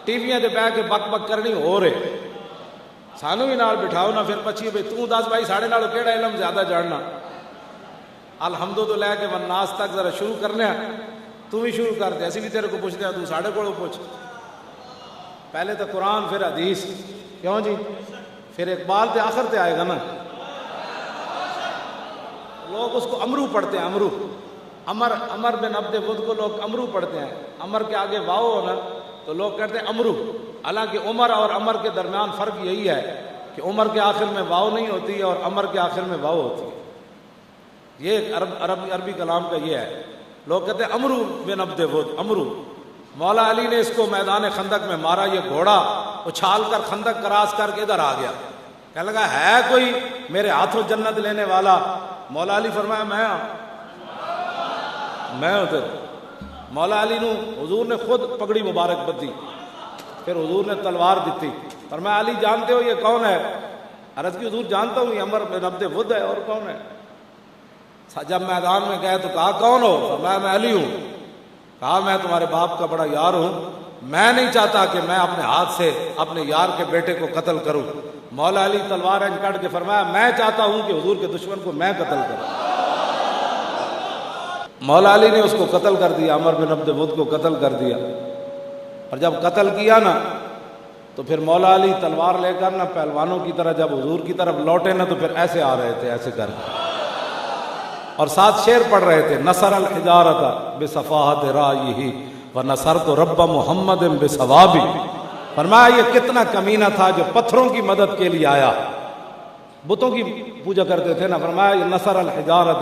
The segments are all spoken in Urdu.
ٹیویاں تے بیٹھ کے بک بک کرنی ہو رہے، سانو بھی نال بٹھاؤ نہ، پھر پچھیے بھائی تو دس بھائی ساڑھے نالوں کیڑا علم زیادہ جاننا۔ الحمد تو لے کے والناس تک ذرا شروع کرنے، تو بھی شروع کر دے، اسی بھی تیرے کو پوچھتے ہیں، تو ساڑھے کو پوچھ، پہلے تو قرآن پھر حدیث، کیوں جی؟ پھر اقبال تے آخر تے آئے گا نا۔ لوگ اس کو امرو پڑھتے ہیں، امرو، امر بن عبد ود کو لوگ امرو پڑھتے ہیں، امر کے آگے واو ہونا تو لوگ کہتے ہیں امرو، حالانکہ عمر اور امر کے درمیان فرق یہی ہے کہ عمر کے آخر میں واو نہیں ہوتی ہے اور امر کے آخر میں واو ہوتی ہے، یہ عربی کلام کا یہ ہے۔ لوگ کہتے ہیں امرو بن عبد ود، امرو۔ مولا علی نے اس کو میدان خندق میں مارا، یہ گھوڑا اچھال کر خندق کراس کر کے ادھر آ گیا، کہنے لگا ہے کوئی میرے ہاتھوں جنت لینے والا؟ مولا علی فرمایا میں ادھر۔ مولا علی نو حضور نے خود پگڑی مبارک بدی، پھر حضور نے تلوار دیتی، فرمایا علی جانتے ہو یہ کون ہے؟ عرض کی حضور جانتا ہوں یہ عمر بن عبد ود ہے، اور کون ہے؟ جب میدان میں گئے تو کہا کون ہو؟ فرمایا میں علی ہوں۔ کہا میں تمہارے باپ کا بڑا یار ہوں، میں نہیں چاہتا کہ میں اپنے ہاتھ سے اپنے یار کے بیٹے کو قتل کروں۔ مولا علی تلوار کاٹ کے فرمایا میں چاہتا ہوں کہ حضور کے دشمن کو میں قتل کروں۔ مولا علی نے اس کو قتل کر دیا، عمر بن عبد ود کو قتل کر دیا، اور جب قتل کیا نا تو پھر مولا علی تلوار لے کر نا پہلوانوں کی طرح جب حضور کی طرف لوٹے نا تو پھر ایسے آ رہے تھے، ایسے کر کے، اور ساتھ شعر پڑھ رہے تھے، نصر الحجارۃ بصفاحۃ رایہ ونصرت رب محمد بثوابی۔ فرمایا یہ کتنا کمینہ تھا جو پتھروں کی مدد کے لیے آیا، بتوں کی پوجا کرتے تھے نا، فرمایا یہ نصر الحجارۃ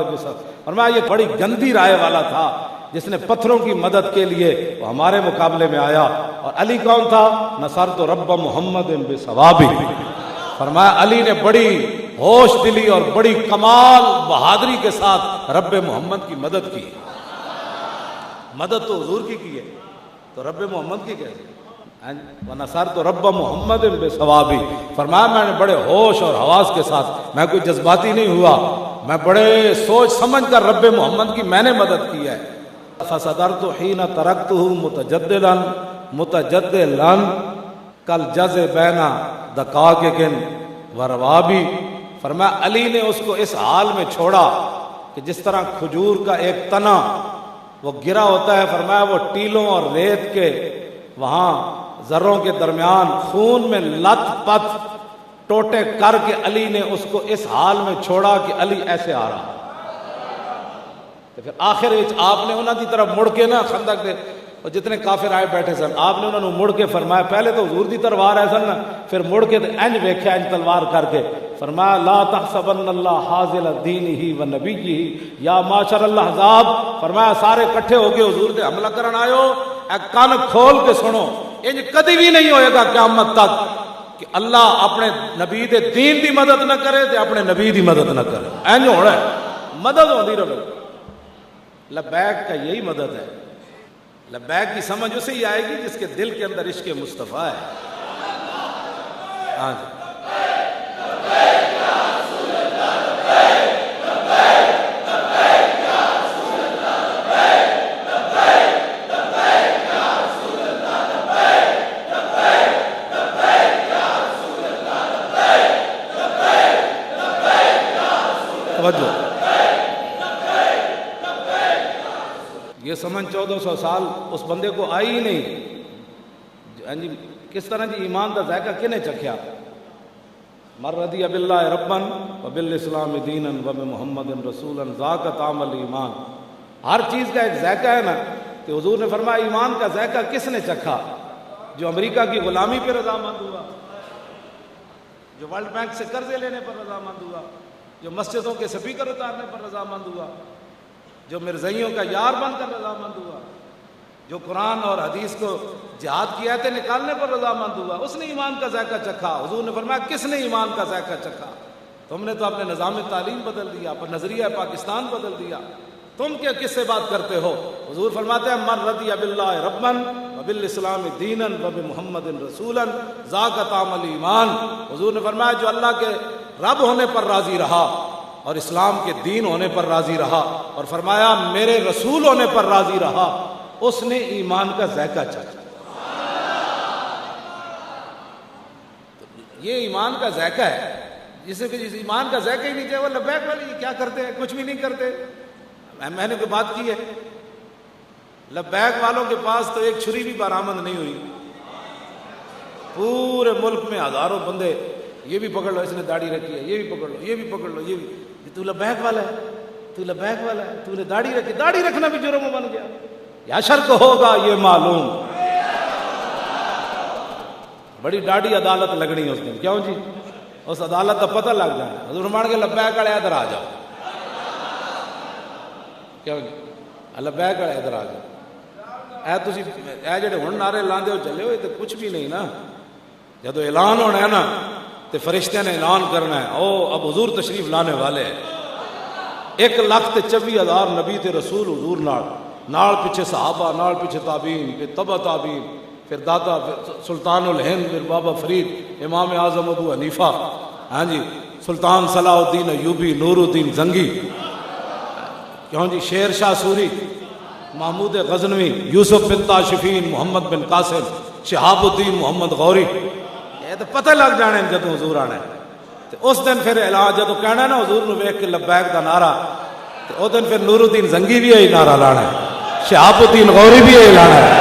فرمایا یہ بڑی گندی رائے والا تھا جس نے پتھروں کی مدد کے لیے وہ ہمارے مقابلے میں آیا۔ اور علی کون تھا؟ نصرت رب محمد بثوابی۔ فرمایا علی نے بڑی ہوش دلی اور بڑی کمال بہادری کے ساتھ رب محمد کی مدد کی۔ مدد تو حضور کی ہے تو رب محمد کی کیسے؟ وَنَصَرْتُ رَبَّ مُحَمَّدٍ بِثَوَابِهِ۔ فرمایا میں نے بڑے ہوش اور حواس کے ساتھ، میں کوئی جذباتی نہیں ہوا، میں بڑے سوچ سمجھ کر رب محمد کی میں نے مدد کی ہے۔ فَصَدَرْتُ حِينَ تَرَكْتُهُ مُتَجَدِّلًا كَالْجَزِ بَيْنَ دَقَائِقٍ وَرَوَابِ۔ فرمایا علی نے اس کو اس حال میں چھوڑا کہ جس طرح کھجور کا ایک تنا وہ گرا ہوتا ہے، فرمایا وہ ٹیلوں اور ریت کے وہاں ذروں کے درمیان خون میں لت پت ٹوٹے کر کے علی نے اس کو اس حال میں چھوڑا کہ علی ایسے آ رہا۔ تو پھر آخر آپ نے انہوں کی طرف مڑ کے نا خندق دے اور جتنے کافر آئے بیٹھے سن، آپ نے انہوں نے مڑ کے فرمایا، پہلے تو حضور دی طرف آ رہے سن نا، پھر مڑ کے انج ویکھیا انج تلوار کر کے، فرمایا لا تحسبن اللہ حاضل دینہ و نبیہ یا معاشر الاحزاب۔ فرمایا سارے کٹھے ہو کے حضور دے حملہ کرن آئے ہو، اے کان کھول کے سنو، انج کدی بھی نہیں ہوئے گا قیامت تک کہ اللہ اپنے نبی دے دین دی مدد نہ کرے تے اپنے نبی دی مدد نہ کرے، انج ہونا ہے، مدد ہوندی رہے۔ لبیک کا یہی مدد ہے۔ لبیک کی سمجھ اسے ہی آئے گی جس کے دل کے اندر عشق مصطفیٰ ہے۔ ہاں جی، یہ سمجھ 1400 سال اس بندے کو آئی ہی نہیں۔ کس طرح جی ایمان کا ذائقہ کنے چکھیا؟ من رضی باللہ ربا وبالاسلام دینا وبمحمد رسولا ذاق طعم الایمان۔ ہر چیز کا ایک ذائقہ ہے نا، تو حضور نے فرمایا ایمان کا ذائقہ کس نے چکھا؟ جو امریکہ کی غلامی پہ رضامند ہوا، جو ورلڈ بینک سے قرضے لینے پر رضامند ہوا، جو مسجدوں کے سپیکر اتارنے پر رضامند ہوا، جو مرزائیوں کا یار بن کر رضامند ہوا، جو قرآن اور حدیث کو جہاد کی آیتیں نکالنے پر رضامند ہوا، اس نے ایمان کا ذائقہ چکھا۔ حضور نے فرمایا کس نے ایمان کا ذائقہ چکھا؟ تم نے تو اپنے نظام تعلیم بدل دیا، اپنا نظریہ پاکستان بدل دیا، تم کیا کس سے بات کرتے ہو؟ حضور فرماتے ہیں من رضی باللہ ربا وبالاسلام دینا وبمحمد رسولا ذاق طعم الایمان۔ حضور نے فرمایا جو اللہ کے رب ہونے پر راضی رہا اور اسلام کے دین ہونے پر راضی رہا، اور فرمایا میرے رسول ہونے پر راضی رہا، اس نے ایمان کا ذائقہ چکھا۔ یہ ایمان کا ذائقہ ہے، جسے کہ جس ایمان کا ذائقہ ہی نہیں چاہے وہ لبیک والے یہ کیا کرتے ہیں؟ کچھ بھی نہیں کرتے۔ میں نے کوئی بات کی ہے؟ لبیک والوں کے پاس تو ایک چھری بھی برآمد نہیں ہوئی، پورے ملک میں ہزاروں بندے، یہ بھی پکڑ لو اس نے داڑھی رکھی ہے، یہ بھی پکڑ لو، یہ بھی پکڑ لو، یہ بھی، تو لبیک والا ہے، تو لبیک والا ہے، تو نے داڑھی رکھی، داڑھی رکھنا بھی جرم بن گیا، یا شرک ہوگا یہ معلوم۔ بڑی ڈاڑھی عدالت لگنی ہے اس دن، کیوں جی؟ اس عدالت کا پتہ لگ جائے، حضور مان کے لبیک والے ادھر آ جاؤ، کیوں جی؟ لبیک والے ادھر آ جاؤ، اے جڑے ہن نعرے لاندے ہو چلے ہو، یہ تو کچھ بھی نہیں نا۔ جدو اعلان ہونا ہے نا تو فرشتے نے اعلان کرنا ہے، او اب حضور تشریف لانے والے ہیں۔ 1,24,000 نبی تے رسول حضور نال پیچھے صحابہ، نال پیچھے تابعین، پھر تبع تابعین، پھر داتا، پھر سلطان الہند، پھر بابا فرید، امام اعظم ابو حنیفہ، ہاں جی، سلطان صلاح الدین ایوبی، نور الدین زنگی، کیوں جی، شیر شاہ سوری، محمود غزنوی، یوسف بن تاشفین، محمد بن قاسم، شہاب الدین محمد غوری، یہ تو پتہ لگ جانے جدو حضور آنا ہے۔ تو اس دن پھر اعلان جدو کہنا ہے نا حضور نے ویکھ کے لبیک دا نعرہ، تو اس دن پھر نور الدین زنگی بھی یہی نعرہ لانا ہے، شہاب الدین غوری بھی یہی لانا ہے۔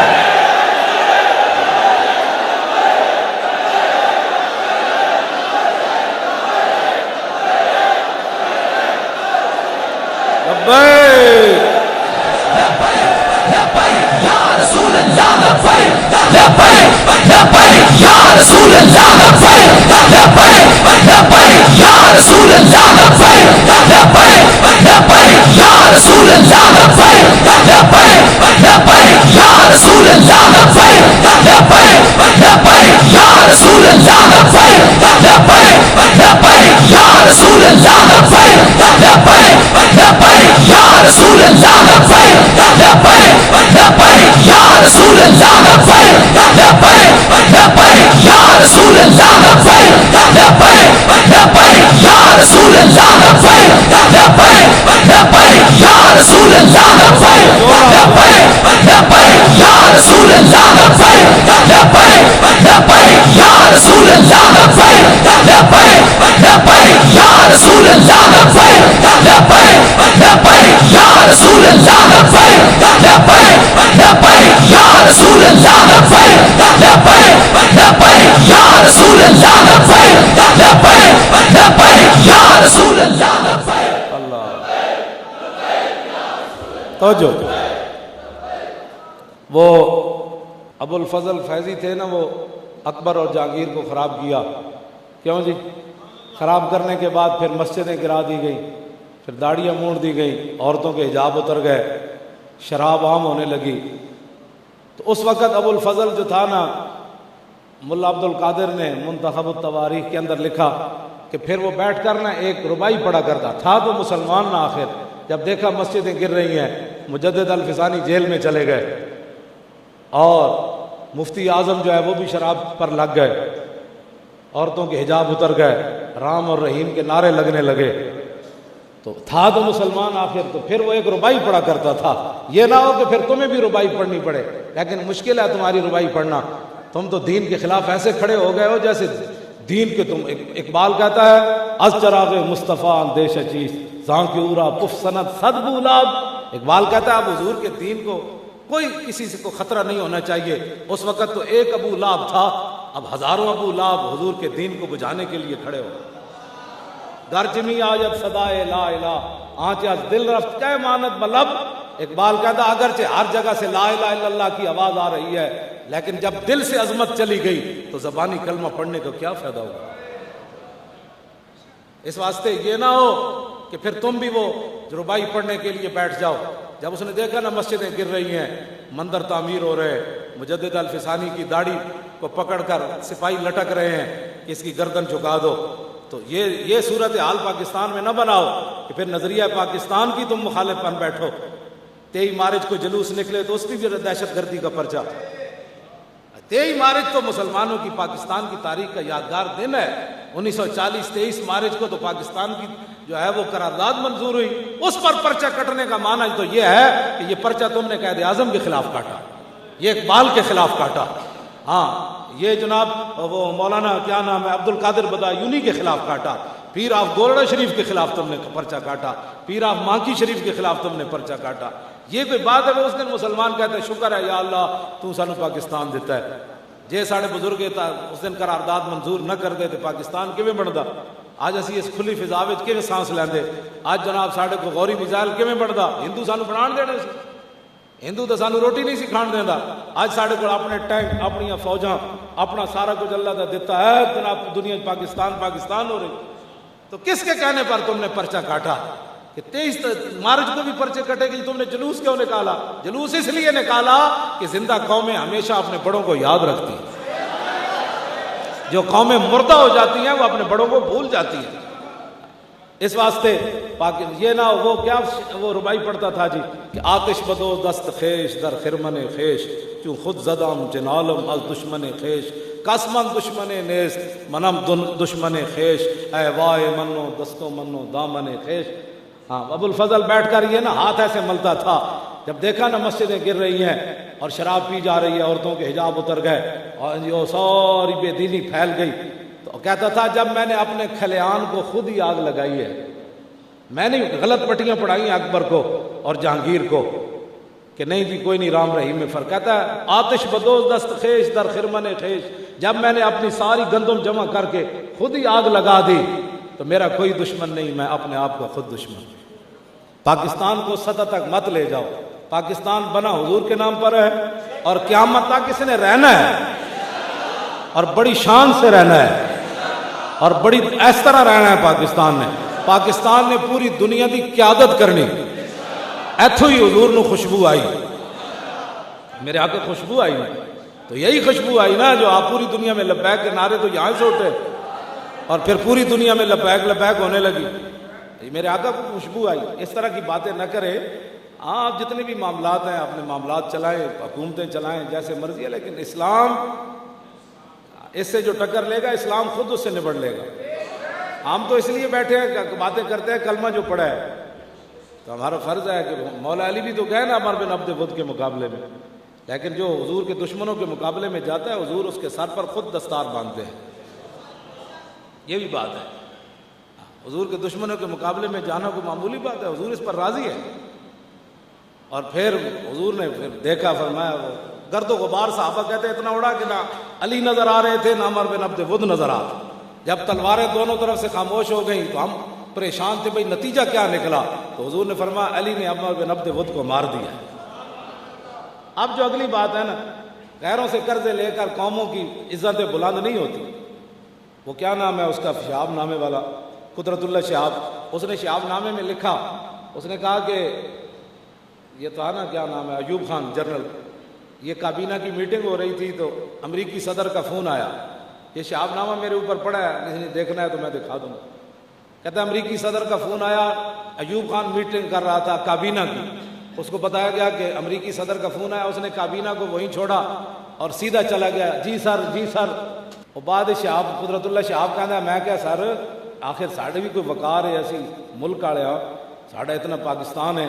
توجہ، وہ ابو الفضل فیضی تھے نا، وہ اکبر اور جہانگیر کو خراب کیا، کیوں جی؟ خراب کرنے کے بعد پھر مسجدیں گرا دی گئی، پھر داڑیاں موڑ دی گئی، عورتوں کے حجاب اتر گئے، شراب عام ہونے لگی۔ تو اس وقت ابو الفضل جو تھا نا، ملا عبد القادر نے منتخب التواریخ کے اندر لکھا کہ پھر وہ بیٹھ کر نا ایک ربائی پڑھا کرتا تھا، تو مسلمان نہ، آخر جب دیکھا مسجدیں گر رہی ہیں، مجدد الفسانی جیل میں چلے گئے، اور مفتی اعظم جو ہے وہ بھی شراب پر لگ گئے، عورتوں کے حجاب اتر گئے، رام اور رحیم کے نعرے لگنے لگے، تو تھا تو مسلمان آخر، تو پھر وہ ایک ربائی پڑھا کرتا تھا۔ یہ نہ ہو کہ پھر تمہیں بھی ربائی پڑھنی پڑے، لیکن مشکل ہے تمہاری ربائی پڑھنا، تم تو دین کے خلاف ایسے کھڑے ہو گئے ہو جیسے دین کے تم، اقبال کہتا ہے از چراغ مصطفیٰ اندیش چیز زاں کی اورا پف سند صد بولاب، اقبال کہتا ہے اب حضور کے دین کو کوئی کسی سے کو خطرہ نہیں ہونا چاہیے۔ اس وقت تو ایک ابو لہب تھا، اب ہزاروں ابو لہب حضور کے دین کو بجھانے کے لیے کھڑے ہو۔ گرجمی آجب صدائے لا الہ آنچ از دل رفت کہ مانت بلب، اقبال کہتا اگرچہ ہر جگہ سے لا الہ الا اللہ کی آواز آ رہی ہے، لیکن جب دل سے عظمت چلی گئی تو زبانی کلمہ پڑھنے کا کیا فائدہ ہوگا؟ اس واسطے یہ نہ ہو کہ پھر تم بھی وہ ربائی پڑھنے کے لیے بیٹھ جاؤ۔ جب اس نے دیکھا نا مسجدیں گر رہی ہیں، مندر تعمیر ہو رہے، مجدد الفسانی کی داڑھی کو پکڑ کر سپاہی لٹک رہے ہیں کہ اس کی گردن جھکا دو، تو یہ صورت حال پاکستان میں نہ بناؤ کہ پھر نظریہ پاکستان کی تم مخالف بن بیٹھو۔ 23 مارچ کو جلوس نکلے تو اس کی بھی دہشت گردی کا پرچہ۔ 23 مارچ تو مسلمانوں کی پاکستان کی تاریخ کا یادگار دن ہے۔ 1940 23 مارچ کو تو پاکستان کی جو ہے وہ قرارداد منظور ہوئی، اس پر پرچہ کٹنے کا معنی تو یہ ہے کہ یہ پرچہ تم نے قائد اعظم کے خلاف کاٹا، یہ اقبال کے خلاف کاٹا۔ ہاں، یہ جناب وہ مولانا کیا نام ہے عبد القادر بدایونی کے خلاف کاٹا، پیر آف گولڑا شریف کے خلاف تم نے پرچہ کاٹا، پیر آف مانکی شریف کے خلاف تم نے پرچہ کاٹا. یہ کوئی بات ہے کہ اس دن مسلمان کہتے ہیں شکر ہے یا اللہ تو سانو پاکستان دیتا ہے. جے ساڑے بزرگ اس دن قرارداد منظور نہ کر دے تو پاکستان کیویں بندا؟ آج اسی اس کھلی فضا وچ کیویں سانس لیندے؟ آج جناب ساڑے کو غوری میزائل کیویں بندا؟ ہندو سانو بنان دینے سی؟ ہندو تو سانو روٹی نہیں سی کھان دیندا. آج ساڑے کو اپنے ٹینک، اپنی فوجاں، اپنا سارا کچھ اللہ کا دیتا ہے. جناب دنیا پاکستان پاکستان ہو رہی. تو کس کے کہنے پر تم نے پرچہ کاٹا کہ 23 مارچ کو بھی پرچے کٹے گی؟ تم نے جلوس کیوں نکالا؟ جلوس اس لیے نکالا کہ زندہ قومیں ہمیشہ اپنے بڑوں کو یاد رکھتی ہیں. جو قومیں مردہ ہو جاتی ہیں وہ اپنے بڑوں کو بھول جاتی ہیں. اس واسطے یہ نہ وہ کیا وہ ربائی پڑھتا تھا جی کہ آتش بدو دست خیش در خرمن خیش چوں خود زدم جنالم از دشمن خیش قسمن دشمن نیست منم دشمن خیش اے وائے منو دستو منو دامن خیش. ہاں ابو الفضل بیٹھ کر یہ نا ہاتھ ایسے ملتا تھا جب دیکھا نا مسجدیں گر رہی ہیں اور شراب پی جا رہی ہے، عورتوں کے حجاب اتر گئے اور یہ ساری بے دینی پھیل گئی، تو کہتا تھا جب میں نے اپنے کھلیان کو خود ہی آگ لگائی ہے. میں نے غلط پٹیاں پڑھائی ہیں اکبر کو اور جہانگیر کو کہ نہیں جی کوئی نہیں رام رحیم میں فرق. کہتا ہے آتش بدوز دست خیش در خرمن خیش، جب میں نے اپنی ساری گندم جمع کر کے خود ہی آگ لگا دی تو میرا کوئی دشمن نہیں، میں اپنے آپ کا خود دشمن. پاکستان کو سطح تک مت لے جاؤ. پاکستان بنا حضور کے نام پر ہے اور قیامت تک اس نے رہنا ہے اور بڑی شان سے رہنا ہے اور بڑی اس طرح رہنا ہے. پاکستان نے پوری دنیا کی قیادت کرنی. ایتھو ہی حضور نو خوشبو آئی، میرے آقا خوشبو آئی نا، تو یہی خوشبو آئی نا جو آپ پوری دنیا میں لبیک کے نعرے تو یہاں سے اٹھے اور پھر پوری دنیا میں لبیک لبیک ہونے لگی. میرے آقا کو خوشبو آئی. اس طرح کی باتیں نہ کرے. آپ جتنے بھی معاملات ہیں اپنے معاملات چلائیں، حکومتیں چلائیں جیسے مرضی ہے، لیکن اسلام اس سے جو ٹکر لے گا اسلام خود اس سے نبڑ لے گا. ہم تو اس لیے بیٹھے ہیں باتیں کرتے ہیں کلمہ جو پڑھا ہے، تو ہمارا فرض ہے کہ مولا علی بھی تو گئے نا عمر بن عبد ود کے مقابلے میں، لیکن جو حضور کے دشمنوں کے مقابلے میں جاتا ہے حضور اس کے سر پر خود دستار باندھتے ہیں. یہ بھی بات ہے. حضور کے دشمنوں کے مقابلے میں جانا کوئی معمولی بات ہے، حضور اس پر راضی ہے. اور پھر حضور نے پھر دیکھا، فرمایا وہ گرد و غبار صحابہ کہتے اتنا اڑا کہ نہ علی نظر آ رہے تھے نہ عمر بن عبد ود نظر آ رہے. جب تلواریں دونوں طرف سے خاموش ہو گئیں تو ہم پریشان تھے بھئی نتیجہ کیا نکلا. تو حضور نے فرمایا علی نے عمر بن عبد ود کو مار دیا. اب جو اگلی بات ہے نا، غیروں سے قرضے لے کر قوموں کی عزتیں بلند نہیں ہوتی. وہ کیا نام ہے اس کا، شہاب نامے والا، قدرت اللہ شہاب، اس نے شہاب نامے میں لکھا، اس نے کہا کہ یہ تو نا کیا نام ہے ایوب خان جنرل، یہ کابینہ کی میٹنگ ہو رہی تھی تو امریکی صدر کا فون آیا. یہ شہاب نامہ میرے اوپر پڑا ہے، کسی نے دیکھنا ہے تو میں دکھا دوں. کہتا ہے امریکی صدر کا فون آیا، ایوب خان میٹنگ کر رہا تھا کابینہ کی. اس کو بتایا گیا کہ امریکی صدر کا فون آیا، اس نے کابینہ کو وہیں چھوڑا اور سیدھا چلا گیا. جی سر جی سر. اور بعد شہاب قدرت اللہ شہاب کہتا ہے میں کیا سر آخر ساڑھے بھی کوئی وقار ہے اسی ملک والے ہاں، ساڑھا اتنا پاکستان ہے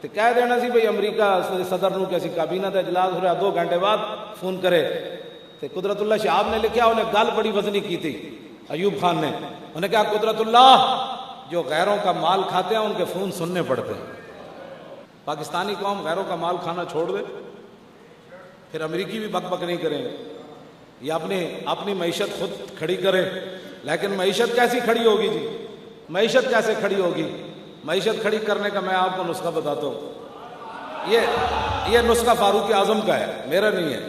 تو کہہ دینا سی بھئی امریکہ صدر نو کہ اسی کابینہ کا اجلاس ہو رہا 2 گھنٹے بعد فون کرے. تو قدرت اللہ شہاب نے لکھا، انہیں گل بڑی وزنی کی تھی ایوب خان نے. انہیں کہا قدرت اللہ جو غیروں کا مال کھاتے ہیں ان کے فون سننے پڑتے ہیں. پاکستانی قوم غیروں کا مال کھانا چھوڑ دے، پھر امریکی بھی بک بک نہیں کریں، یا اپنی معیشت خود کھڑی کریں. لیکن معیشت کیسی کھڑی ہوگی جی؟ معیشت کیسے کھڑی ہوگی؟ معیشت کھڑی کرنے کا میں آپ کو نسخہ بتاتا ہوں. یہ نسخہ فاروق اعظم کا ہے، میرا نہیں ہے.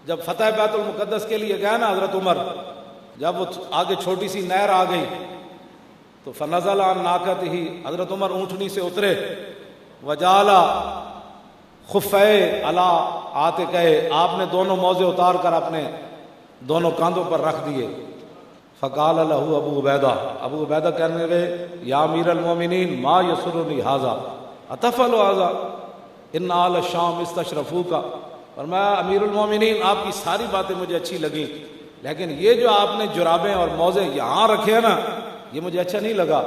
جب فتح بیت المقدس کے لیے گیا نا حضرت عمر، جب وہ آگے چھوٹی سی نہر آ گئی تو فنزل عن ناقتہ، حضرت عمر اونٹنی سے اترے، وجعل خفیہ علی عاتقہ، آپ نے دونوں موزے اتار کر اپنے دونوں کاندھوں پر رکھ دیے. فقال له ابو عبیدہ کہنے لگے یا امیر المومنین ما یسرنی ھذا اتفعل ھذا ان آل الشام استشرفوک. فرمایا امیر المومنین آپ کی ساری باتیں مجھے اچھی لگیں، لیکن یہ جو آپ نے جرابیں اور موزے یہاں رکھے ہیں نا یہ مجھے اچھا نہیں لگا.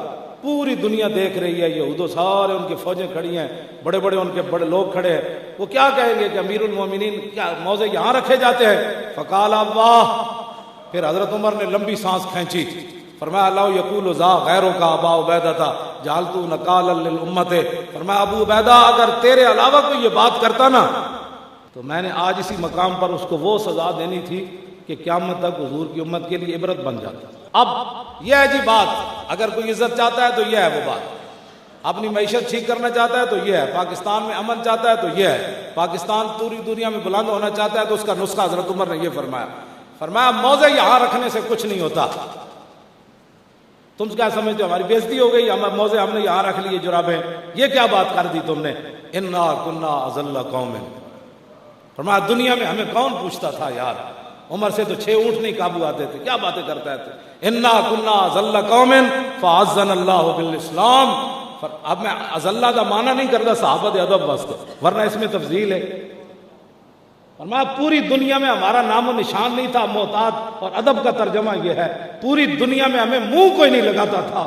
پوری دنیا دیکھ رہی ہے، یہود سارے ان کی فوجیں کھڑی ہیں، بڑے بڑے ان کے بڑے لوگ کھڑے ہیں، وہ کیا کہیں گے کہ امیر المومنین کیا موضع یہاں رکھے جاتے ہیں؟ فقال اللہ، پھر حضرت عمر نے لمبی سانس کھینچی، فرمایا اللہ یقول ذا غیروں کا ابا عبیدہ تھا جعلت نکالا للامت، فرمایا ابو عبیدہ اگر تیرے علاوہ کوئی یہ بات کرتا نا تو میں نے آج اسی مقام پر اس کو وہ سزا دینی تھی کہ قیامت تک حضور کی امت کے لیے عبرت بن جاتا۔ اب یہ ہے جی بات، اگر کوئی عزت چاہتا ہے تو یہ ہے وہ بات، اپنی معیشت ٹھیک کرنا چاہتا ہے تو یہ ہے، پاکستان میں امن چاہتا ہے تو یہ ہے، پاکستان پوری دنیا میں بلند ہونا چاہتا ہے تو اس کا نسخہ حضرت عمر نے یہ فرمایا موضع یہاں رکھنے سے کچھ نہیں ہوتا۔ تم کیا سمجھتے ہو ہماری بےزتی ہو گئی، موضع ہم نے یہاں رکھ لیے جرابیں، یہ کیا بات کر دی تم نے؟ انا کنا اذل قوم، فرمایا دنیا میں ہمیں کون پوچھتا تھا یار، عمر سے تو 6 اونٹ نہیں قابو آتے تھے، کیا باتیں کرتا ہے تو انا کنا اذل قوم فاعزنا اللہ بالاسلام۔ اب میں اذلہ کا معنی نہیں کرتا صحابہ دے ادب واسطے، ورنہ اس میں تفضیل ہے۔ فرمایا پوری دنیا میں ہمارا نام و نشان نہیں تھا، محتاط، اور ادب کا ترجمہ یہ ہے پوری دنیا میں ہمیں منہ کوئی نہیں لگاتا تھا،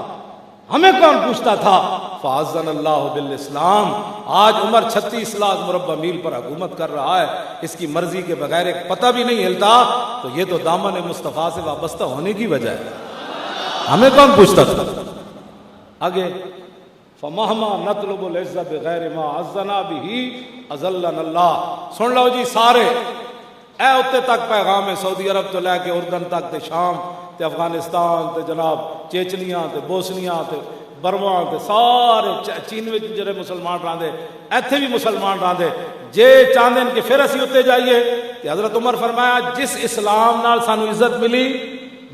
ہمیں کون پوچھتا تھا؟ فاعزنا اللہ بالاسلام۔ آج عمر 36 لاکھ مربع میل پر حکومت کر رہا ہے، اس کی مرضی کے بغیر ایک پتہ بھی نہیں ہلتا، تو یہ تو دامن مصطفیٰ سے وابستہ ہونے کی وجہ ہے، ہمیں کون پوچھتا تھا؟ آگے فمہما نطلب العزت بغیر ما عزنا بھی اذلنا اللہ۔ سن لو جی سارے، اے اتے تک پیغام ہے، سعودی عرب تو لے کے اردن تک تے شام تے افغانستان تے جناب چیچنیاں تے بوسنیاں تے برما تے سارے چین وچ جڑے مسلمان رہندے، ایتھے بھی مسلمان رہندے، جے چاہندے کہ پھر اسی اتنے جائیے تے حضرت عمر فرمایا جس اسلام نال سانو عزت ملی،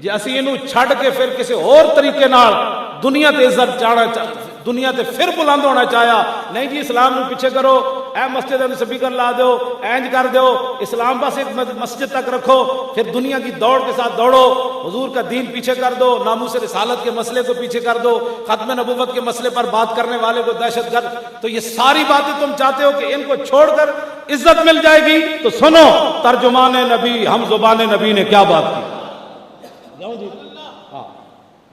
جے اسی اینو چھڈ کے پھر کسی اور طریقے نال دنیا تے عزت چاہنا دنیا تے پھر بلند ہونا چاہیا، نہیں جی اسلام نو پیچھے کرو، اے مسجد میں سپیکر لا دو، اینج کر دو، اسلام بس ایک مسجد تک رکھو، پھر دنیا کی دوڑ کے ساتھ دوڑو، حضور کا دین پیچھے کر دو، ناموس رسالت کے مسئلے کو پیچھے کر دو، ختم نبوت کے مسئلے پر بات کرنے والے کو دہشت گرد، تو یہ ساری باتیں تم چاہتے ہو کہ ان کو چھوڑ کر عزت مل جائے گی؟ تو سنو ترجمان نبی ہم زبان نبی نے کیا بات کی۔ جاؤں جی، ہاں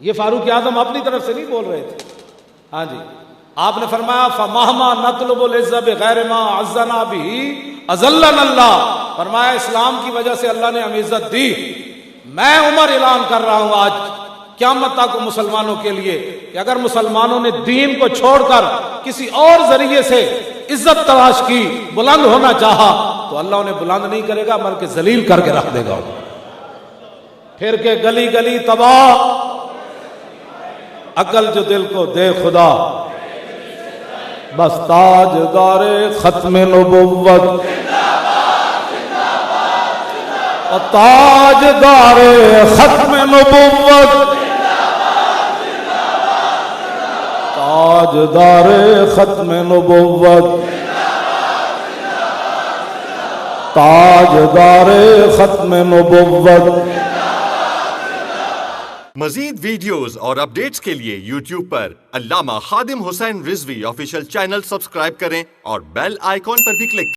یہ فاروق اعظم اپنی طرف سے نہیں بول رہے تھے، ہاں جی آپ نے فرمایا فمہما نطلب العزت بغیر ما عزنا بھی اذلنا اللہ، فرمایا اسلام کی وجہ سے اللہ نے ہمیں عزت دی۔ میں عمر اعلان کر رہا ہوں آج قیامت تک مسلمانوں کے لیے کہ اگر مسلمانوں نے دین کو چھوڑ کر کسی اور ذریعے سے عزت تلاش کی، بلند ہونا چاہا، تو اللہ انہیں بلند نہیں کرے گا بلکہ ذلیل کر کے رکھ دے گا، پھر کے گلی گلی تباہ، عقل جو دل کو دے خدا، بس تاجدار ختم نبوت، اور تاجدار ختم نبوت، تاجدار ختم نبوت، تاجدار ختم نبوت۔ مزید ویڈیوز اور اپڈیٹس کے لیے یوٹیوب پر علامہ Khadim Hussain Rizvi official channel subscribe کریں اور بیل آئیکن پر بھی کلک